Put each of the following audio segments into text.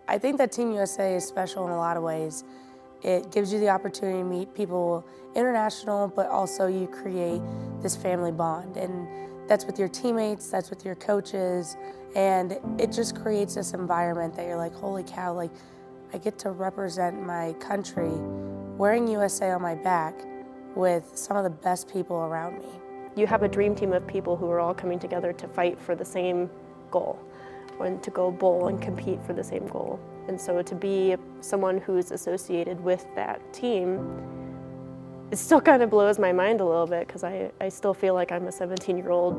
I think that Team USA is special in a lot of ways. It gives you the opportunity to meet people international, but also you create this family bond. And that's with your teammates, that's with your coaches, and it just creates this environment that you're like, holy cow, like I get to represent my country wearing USA on my back with some of the best people around me. You have a dream team of people who are all coming together to fight for the same goal, and to go bowl and compete for the same goal. And so to be someone who's associated with that team, it still kind of blows my mind a little bit, because I still feel like I'm a 17-year-old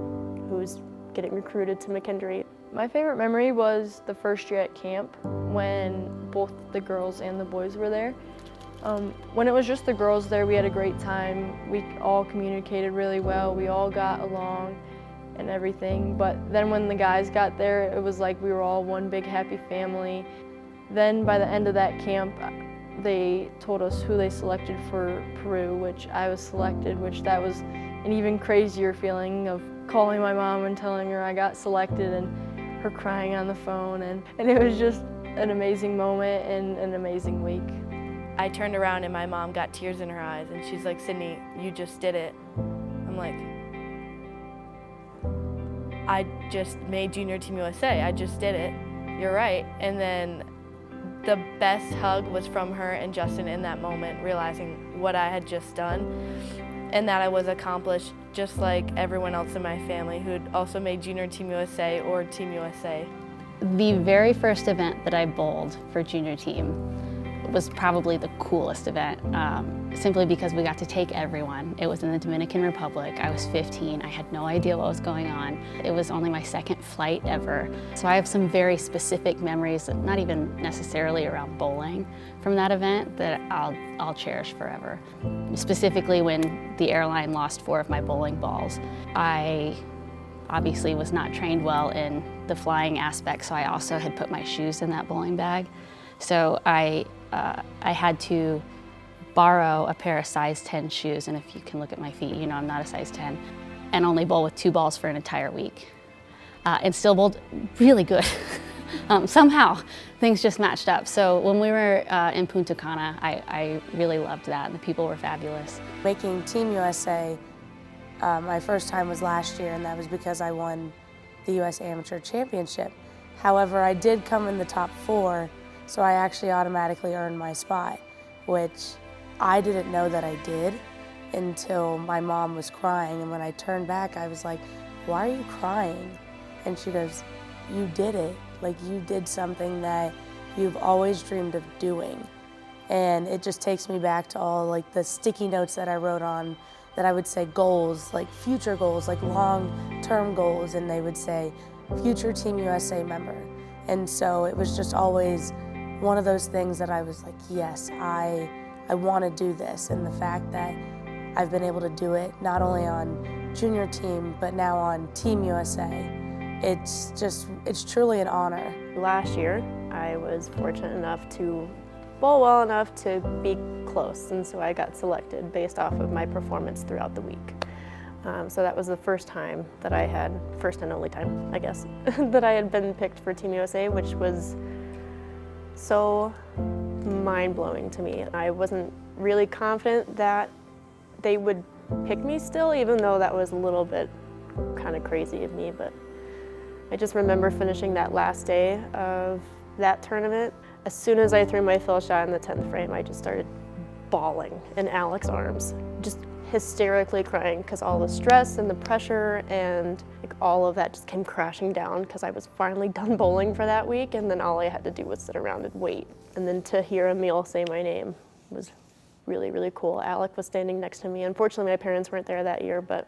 who's getting recruited to McKendree. My favorite memory was the first year at camp when both the girls and the boys were there. When it was just the girls there, we had a great time. We all communicated really well. We all got along and everything. But then when the guys got there, it was like we were all one big happy family. Then by the end of that camp, they told us who they selected for Peru, which I was selected, which that was an even crazier feeling of calling my mom and telling her I got selected and her crying on the phone. And it was just an amazing moment and an amazing week. I turned around and my mom got tears in her eyes and she's like, Sydney, you just did it. I'm like, I just made Junior Team USA, I just did it. You're right. And then the best hug was from her and Justin in that moment, realizing what I had just done and that I was accomplished just like everyone else in my family who'd also made Junior Team USA or Team USA. The very first event that I bowled for junior team was probably the coolest event, simply because we got to take everyone. It was in the Dominican Republic. I was 15. I had no idea what was going on. It was only my second flight ever. So I have some very specific memories, not even necessarily around bowling, from that event that I'll cherish forever. Specifically when the airline lost 4 of my bowling balls. I obviously was not trained well in the flying aspect, so I also had put my shoes in that bowling bag. So I had to borrow a pair of size 10 shoes, and if you can look at my feet, you know I'm not a size 10, and only bowl with 2 balls for an entire week. And still bowled really good. Somehow, things just matched up. So when we were in Punta Cana, I really loved that, and the people were fabulous. Making Team USA, my first time was last year, and that was because I won the U.S. Amateur Championship. However, I did come in the top 4, so I actually automatically earned my spot, which I didn't know that I did until my mom was crying. And when I turned back, I was like, why are you crying? And she goes, you did it. Like, you did something that you've always dreamed of doing. And it just takes me back to all like the sticky notes that I wrote on that I would say goals, like future goals, like long-term goals, and they would say future Team USA member. And so it was just always one of those things that I was like, yes, I want to do this. And the fact that I've been able to do it not only on junior team, but now on Team USA, it's truly an honor. Last year, I was fortunate enough to bowl well enough to be close, and so I got selected based off of my performance throughout the week. So that was the first and only time, I guess, that I had been picked for Team USA, which was so mind-blowing to me. I wasn't really confident that they would pick me still, even though that was a little bit kind of crazy of me, but I just remember finishing that last day of that tournament. As soon as I threw my fill shot in the 10th frame, I just started bawling in Alex's arms, just hysterically crying, because all the stress and the pressure and like all of that just came crashing down, because I was finally done bowling for that week, and then all I had to do was sit around and wait. And then to hear Emil say my name was really, really cool. Alec was standing next to me. Unfortunately, my parents weren't there that year, but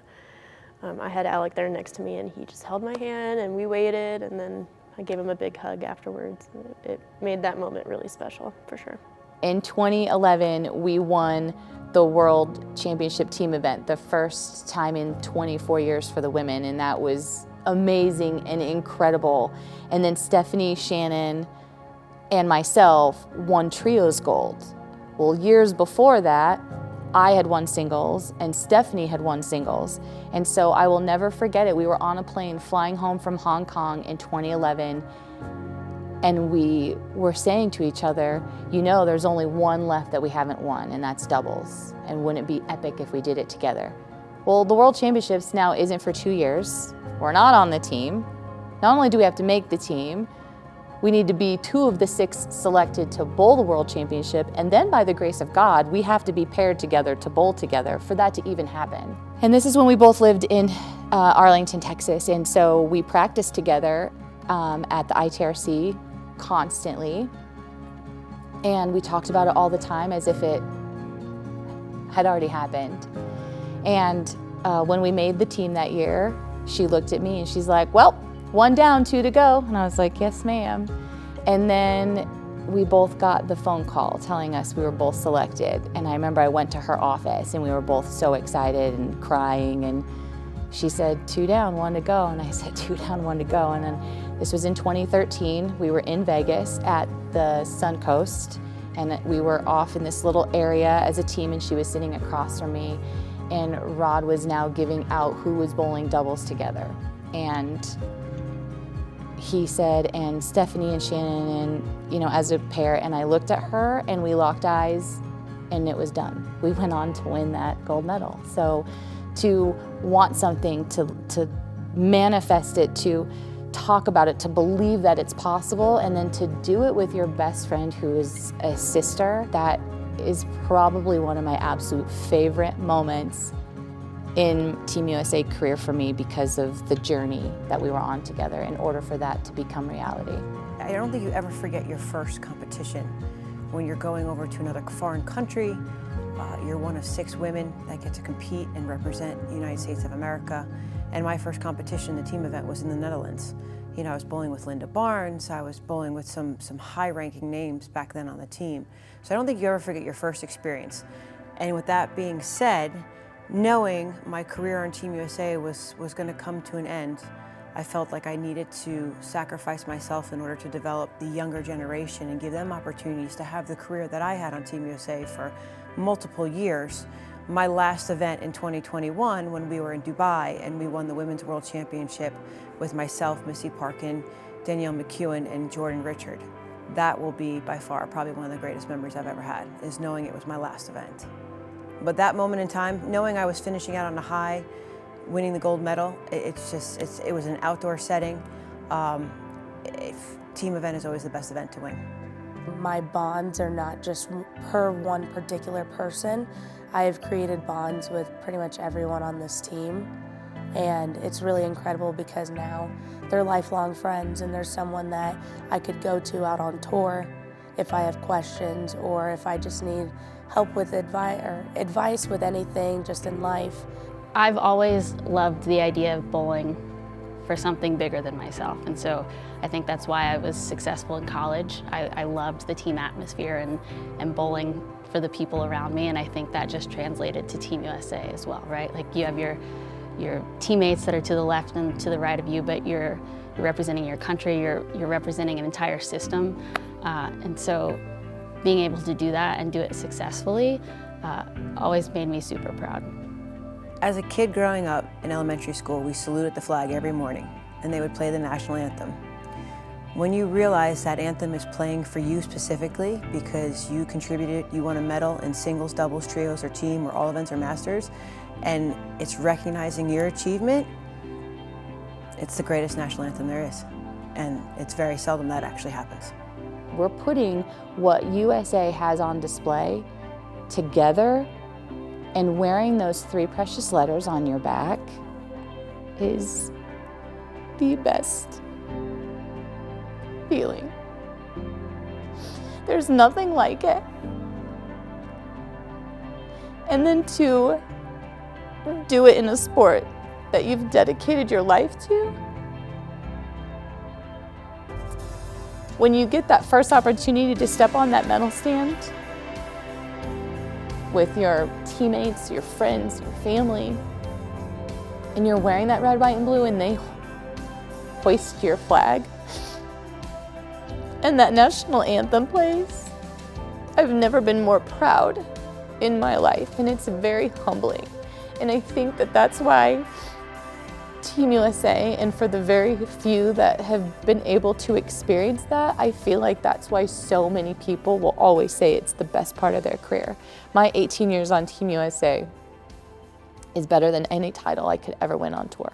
I had Alec there next to me, and he just held my hand, and we waited, and then I gave him a big hug afterwards. It made that moment really special, for sure. In 2011, we won the World Championship team event, the first time in 24 years for the women, and that was amazing and incredible. And then Stephanie, Shannon, and myself won trios gold. Well, years before that, I had won singles and Stephanie had won singles. And so I will never forget it. We were on a plane flying home from Hong Kong in 2011, And we were saying to each other, you know, there's only one left that we haven't won, and that's doubles. And wouldn't it be epic if we did it together? Well, the World Championships now isn't for 2 years. We're not on the team. Not only do we have to make the team, we need to be 2 of the 6 selected to bowl the World Championship, and then by the grace of God, we have to be paired together to bowl together for that to even happen. And this is when we both lived in Arlington, Texas, and so we practiced together at the ITRC constantly, and we talked about it all the time as if it had already happened. And when we made the team that year, she looked at me and she's like, well, 1 down, 2 to go. And I was like, yes, ma'am. And then we both got the phone call telling us we were both selected. And I remember I went to her office and we were both so excited and crying. And she said, 2 down, 1 to go. And I said, 2 down, 1 to go. And then this was in 2013. We were in Vegas at the Suncoast. And we were off in this little area as a team, and she was sitting across from me. And Rod was now giving out who was bowling doubles together. And he said, and Stephanie and Shannon, and as a pair, and I looked at her and we locked eyes and it was done. We went on to win that gold medal. So to want something, to manifest it, to talk about it, to believe that it's possible, and then to do it with your best friend who is a sister, that is probably one of my absolute favorite moments in Team USA career for me, because of the journey that we were on together in order for that to become reality. I don't think you ever forget your first competition. When you're going over to another foreign country, you're one of 6 women that get to compete and represent the United States of America. And my first competition, the team event, was in the Netherlands. I was bowling with Linda Barnes, I was bowling with some high-ranking names back then on the team. So I don't think you ever forget your first experience. And with that being said, knowing my career on Team USA was going to come to an end, I felt like I needed to sacrifice myself in order to develop the younger generation and give them opportunities to have the career that I had on Team USA for multiple years. My last event in 2021, when we were in Dubai and we won the Women's World Championship with myself, Missy Parkin, Danielle McEwen, and Jordan Richard. That will be by far probably one of the greatest memories I've ever had, is knowing it was my last event. But that moment in time, knowing I was finishing out on a high, winning the gold medal, it was an outdoor setting. Team event is always the best event to win. My bonds are not just per one particular person. I have created bonds with pretty much everyone on this team, and it's really incredible because now they're lifelong friends, and there's someone that I could go to out on tour if I have questions or if I just need help with advice with anything just in life. I've always loved the idea of bowling for something bigger than myself, and so I think that's why I was successful in college. I loved the team atmosphere and bowling for the people around me, and I think that just translated to Team USA as well, right? Like, you have your teammates that are to the left and to the right of you, but you're representing your country, you're representing an entire system, and so being able to do that and do it successfully always made me super proud. As a kid growing up in elementary school, we saluted the flag every morning, and they would play the national anthem. When you realize that anthem is playing for you specifically because you contributed, you won a medal in singles, doubles, trios, or team, or all events or masters, and it's recognizing your achievement, it's the greatest national anthem there is. And it's very seldom that actually happens. We're putting what USA has on display together, and wearing those 3 precious letters on your back is the best feeling. There's nothing like it. And then to do it in a sport that you've dedicated your life to. When you get that first opportunity to step on that medal stand with your teammates, your friends, your family, and you're wearing that red, white, and blue, and they hoist your flag, and that national anthem plays, I've never been more proud in my life, and it's very humbling. And I think that that's why Team USA, and for the very few that have been able to experience that, I feel like that's why so many people will always say it's the best part of their career. My 18 years on Team USA is better than any title I could ever win on tour.